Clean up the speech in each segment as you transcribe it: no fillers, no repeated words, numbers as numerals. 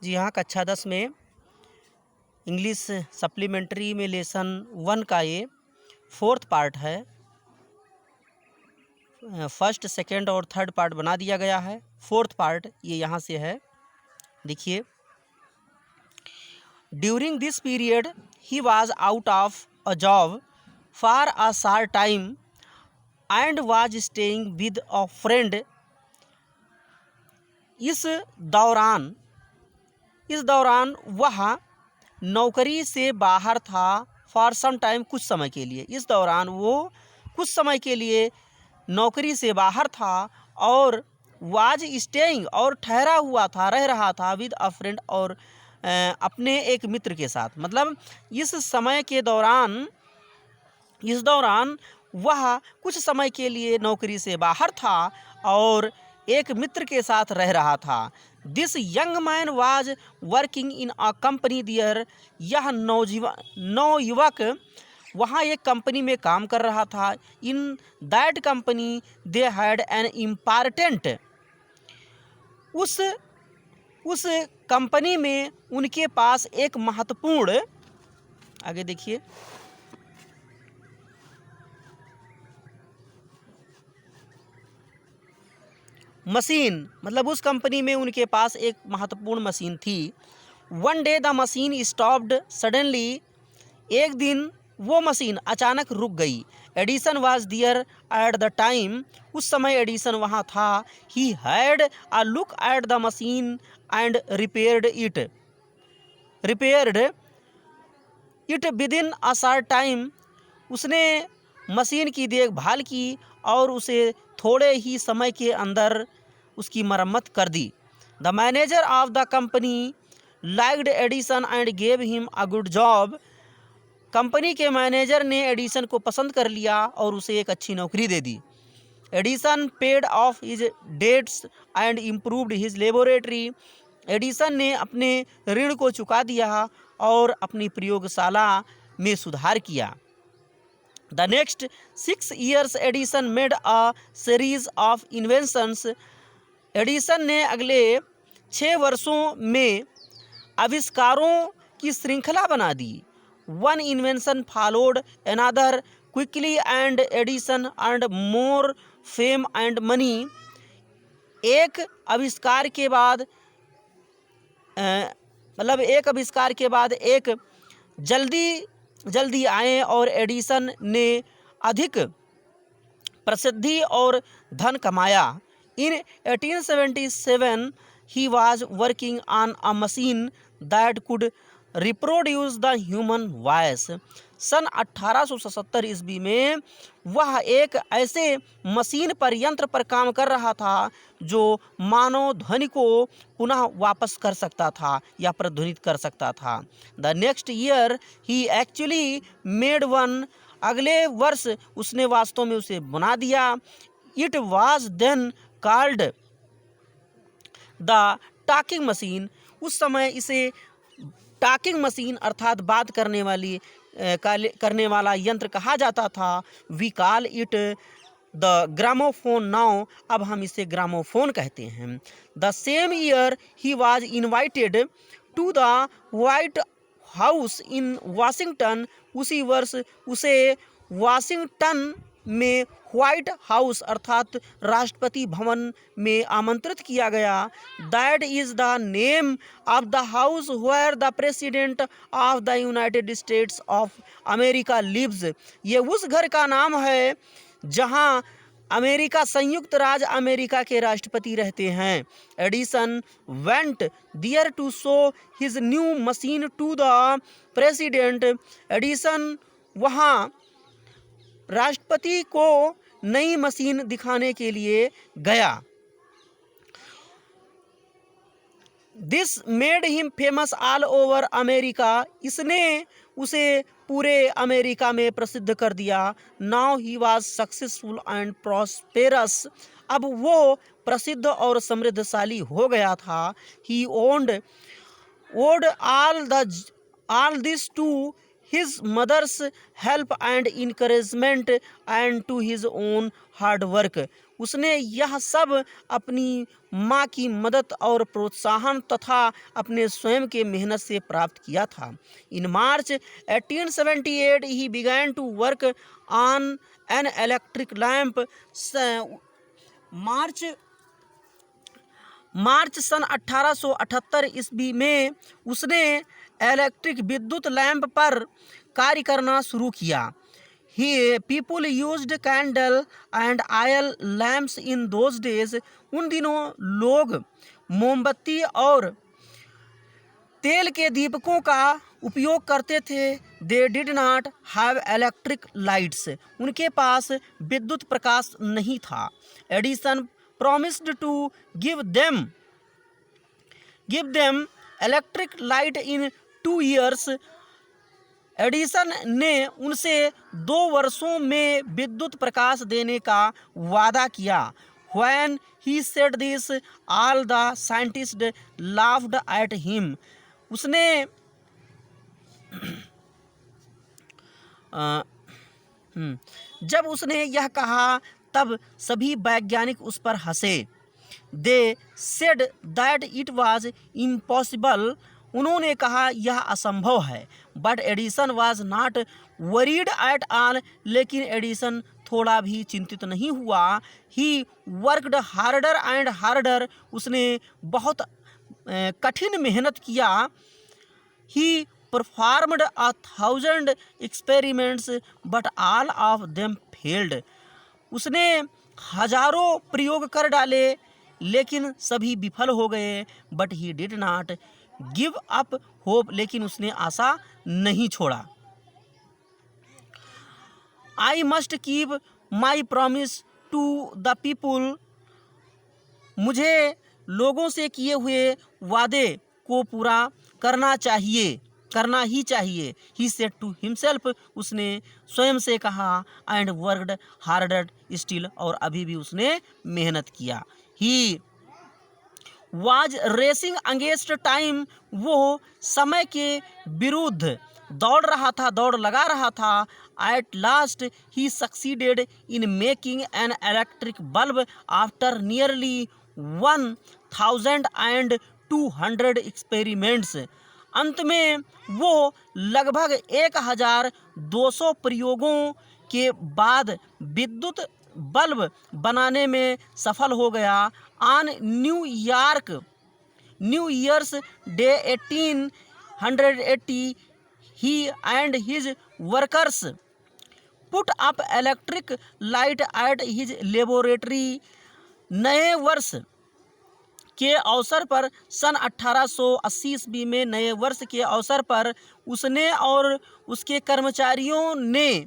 जी हाँ, कक्षा 10 में इंग्लिश सप्लीमेंट्री में लेसन 1 का ये 4th पार्ट है। फर्स्ट, सेकंड और थर्ड पार्ट बना दिया गया है। 4th पार्ट ये यहाँ से है, देखिए। During this period he was out of a job for a short time and was staying with a friend. इस दौरान वह नौकरी से बाहर था फॉर सम टाइम, कुछ समय के लिए। इस दौरान वो कुछ समय के लिए नौकरी से बाहर था और वाज स्टेइंग और ठहरा हुआ था, रह रहा था विद अ फ्रेंड और अपने एक मित्र के साथ। मतलब इस दौरान वह कुछ समय के लिए नौकरी से बाहर था और एक मित्र के साथ रह रहा था। This young man was working in a company there. यह नौयुवक वहाँ एक कंपनी में काम कर रहा था। In that company they had an important. उस कंपनी में उनके पास एक महत्वपूर्ण, आगे देखिए, मशीन, मतलब उस कंपनी में उनके पास एक महत्वपूर्ण मशीन थी। One day the machine stopped suddenly. एक दिन वो मशीन अचानक रुक गई। Edison was there at the time. उस समय एडिसन वहाँ था। He had a look at the machine and repaired it within a short time. उसने मशीन की देखभाल की और उसे थोड़े ही समय के अंदर उसकी मरम्मत कर दी। The manager of the company liked Edison and gave him a good job. Company के मैनेजर ने एडिसन को पसंद कर लिया और उसे एक अच्छी नौकरी दे दी। Edison paid off his debts and improved his laboratory. Edison ने अपने ऋण को चुका दिया और अपनी प्रयोगशाला में सुधार किया। The next 6 years Edison made a series of inventions. Edison ने अगले 6 वर्षों में आविष्कारों की श्रृंखला बना दी। One invention followed another quickly and Edison and more fame and money. एक आविष्कार के बाद एक जल्दी आए और एडिसन ने अधिक प्रसिद्धि और धन कमाया। इन 1877 he was working on a machine that could reproduce the human voice। सन 1877 ईस्वी में वह एक ऐसे मशीन पर, यंत्र पर काम कर रहा था जो मानव ध्वनि को पुनः वापस कर सकता था या प्रतिध्वनित कर सकता था। The next year he actually made one. अगले वर्ष उसने वास्तव में उसे बना दिया। It was then called the talking machine. उस समय इसे टॉकिंग मशीन अर्थात बात करने वाला यंत्र कहा जाता था। We call it the gramophone now. अब हम इसे ग्रामोफोन कहते हैं। The same year he was invited to the White House in Washington. उसी वर्ष उसे वाशिंगटन में व्हाइट हाउस अर्थात राष्ट्रपति भवन में आमंत्रित किया गया। That is the name of the house where the president of the United States of America lives. ये उस घर का नाम है जहां संयुक्त राज्य अमेरिका के राष्ट्रपति रहते हैं। Edison went there to show his new machine to the president. Edison वहां राष्ट्रपति को नई मशीन दिखाने के लिए गया। This made him famous all over America. इसने उसे पूरे अमेरिका में प्रसिद्ध कर दिया। Now he was successful and prosperous. अब वो प्रसिद्ध और समृद्धशाली हो गया था। He owned all this to his mother's help and encouragement and to his own hard work। उसने यह सब अपनी माँ की मदद और प्रोत्साहन तथा अपने स्वयं के मेहनत से प्राप्त किया था। इन मार्च 1878 ही began to work on an electric lamp। मार्च सन 1878 ईस्वी में उसने इलेक्ट्रिक विद्युत लैंप पर कार्य करना शुरू किया। He people used candle and oil lamps in those days. उन दिनों लोग मोमबत्ती और तेल के दीपकों का उपयोग करते थे। They did not have electric lights. उनके पास विद्युत प्रकाश नहीं था। Edison promised to give them electric light in 2 years। Edison ने उनसे 2 वर्षों में विद्युत प्रकाश देने का वादा किया। When he said this, all the scientists laughed at him। उसने जब उसने यह कहा तब सभी वैज्ञानिक उस पर हंसे। They said that it was impossible. उन्होंने कहा यह असंभव है। But Edison was not worried at all. लेकिन एडिसन थोड़ा भी चिंतित नहीं हुआ। He worked harder and harder. उसने बहुत कठिन मेहनत किया। ही performed 1000 experiments but all of them failed. उसने हजारों प्रयोग कर डाले लेकिन सभी विफल हो गए। But he did not give up hope. लेकिन उसने आशा नहीं छोड़ा। I must keep my promise to the people. मुझे लोगों से किए हुए वादे को पूरा करना ही चाहिए। He said to himself. उसने स्वयं से कहा। And worked harder still. और अभी भी उसने मेहनत किया। He was racing against time. वो समय के विरुद्ध दौड़ लगा रहा था। At last he succeeded in making an electric bulb after nearly 1200 experiments. अंत में वो लगभग 1200 प्रयोगों के बाद विद्युत बल्ब बनाने में सफल हो गया। On new years day 1880 he and his workers put up electric light at his laboratory. नए वर्ष के अवसर पर सन 1880 ईस्वी में नए वर्ष के अवसर पर उसने और उसके कर्मचारियों ने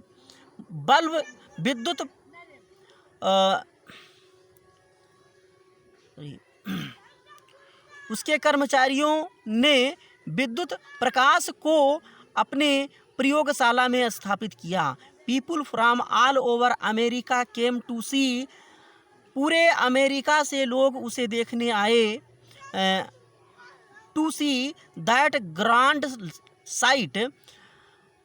विद्युत प्रकाश को अपने प्रयोगशाला में स्थापित किया। People from all over America came to see. पूरे अमेरिका से लोग उसे देखने आए। To see that grand sight.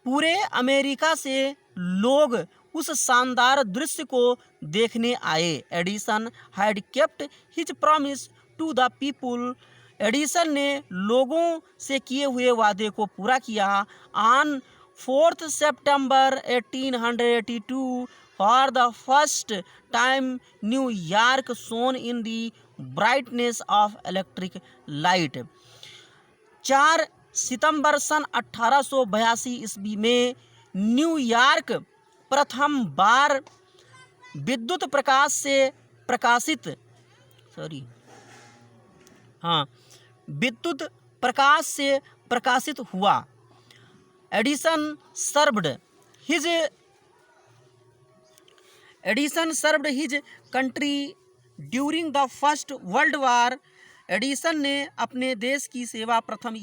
पूरे अमेरिका से लोग उस शानदार दृश्य को देखने आए। Edison had kept his promise to the people. Edison ने लोगों से किए हुए वादे को पूरा किया। On 4 September 1882 for the first time New York shone in the brightness of electric light। 4 सितंबर सन 1882 ईस्वी में न्यूयॉर्क प्रथम बार विद्युत प्रकाश से प्रकाशित हुआ। Edison served his country during the first world war. Edison ने अपने देश की सेवा प्रथम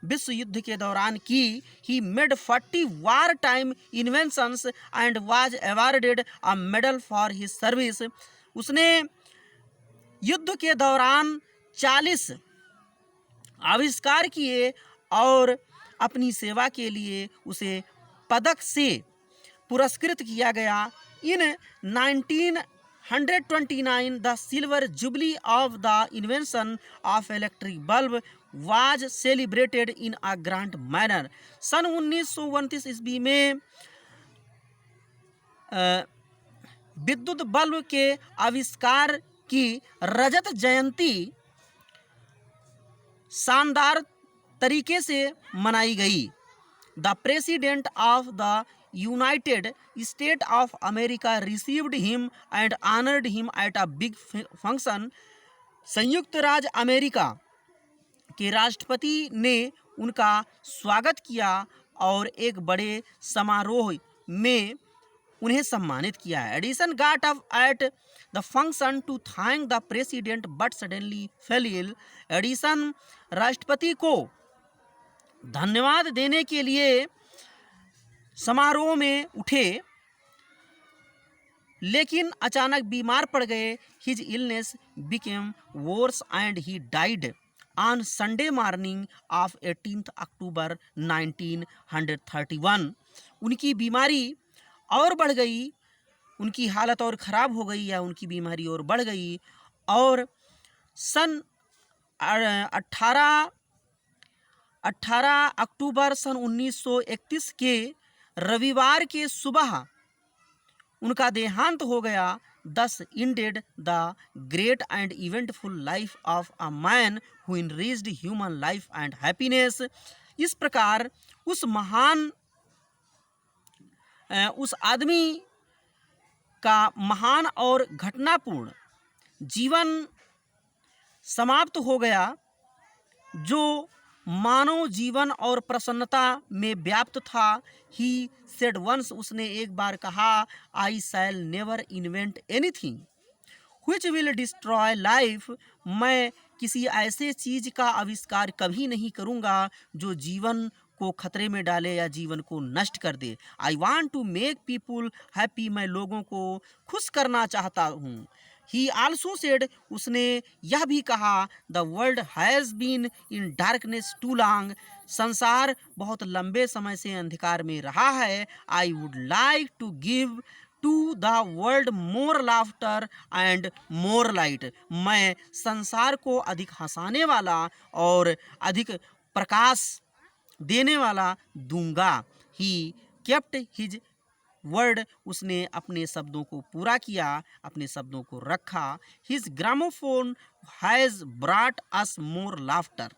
विश्व युद्ध के दौरान की। He made 40 war time inventions and was awarded a medal for his service. उसने युद्ध के दौरान 40 आविष्कार किए और अपनी सेवा के लिए उसे पदक से पुरस्कृत किया गया। In 19 129 the silver jubilee of the invention of electric bulb was celebrated in a grand manner. सन 1929 ईस्वी में विद्युत बल्ब के आविष्कार की रजत जयंती शानदार तरीके से मनाई गई। The president of the United state of America received him and honoured him at a big function. संयुक्त राज्य अमेरिका के राष्ट्रपति ने उनका स्वागत किया और एक बड़े समारोह में उन्हें सम्मानित किया है। Edison got up at the function to thank the president but suddenly fell ill. Edison राष्ट्रपति को धन्यवाद देने के लिए समारोह में उठे, लेकिन अचानक बीमार पड़ गए। His illness became worse and he died on Sunday morning of 18 October 1931। उनकी बीमारी और बढ़ गई, उनकी हालत और ख़राब हो गई या उनकी बीमारी और बढ़ गई और सन 18 अक्टूबर सन 1931 के रविवार के सुबह उनका देहांत हो गया। दस ended the great and eventful life of a man who enriched human life and happiness. इस प्रकार उस आदमी का महान और घटनापूर्ण जीवन समाप्त हो गया जो मानव जीवन और प्रसन्नता में व्याप्त था। ही सेड वंस, उसने एक बार कहा, I shall never invent anything which will destroy life. मैं किसी ऐसे चीज का आविष्कार कभी नहीं करूँगा जो जीवन को खतरे में डाले या जीवन को नष्ट कर दे। I want to make people happy, मैं लोगों को खुश करना चाहता हूँ। ही आल्सो सेड, उसने यह भी कहा, the world has been in darkness too long, संसार बहुत लंबे समय से अंधकार में रहा है। I would like to give to the world more laughter and more light, मैं संसार को अधिक हंसाने वाला और अधिक प्रकाश देने वाला दूंगा। ही केप्ट हिज वर्ड, उसने अपने शब्दों को पूरा किया, अपने शब्दों को रखा। His gramophone has brought us more laughter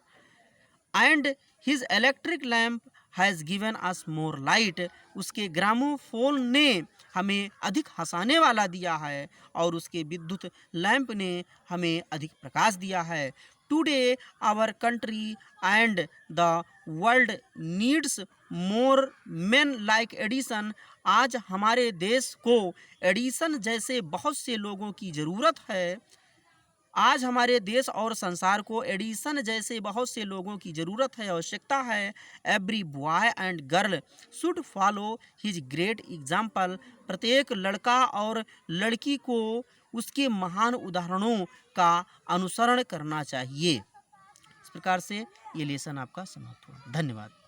and his electric lamp has given us more light, उसके ग्रामोफोन ने हमें अधिक हंसाने वाला दिया है और उसके विद्युत लैंप ने हमें अधिक प्रकाश दिया है। Today our country and the world needs more men like Edison, आज हमारे देश को एडिसन जैसे बहुत से लोगों की ज़रूरत है। आज हमारे देश और संसार को एडिसन जैसे बहुत से लोगों की ज़रूरत है, आवश्यकता है। Every boy and girl should follow his great example, प्रत्येक लड़का और लड़की को उसके महान उदाहरणों का अनुसरण करना चाहिए। इस प्रकार से ये लेसन आपका समाप्त हुआ। धन्यवाद।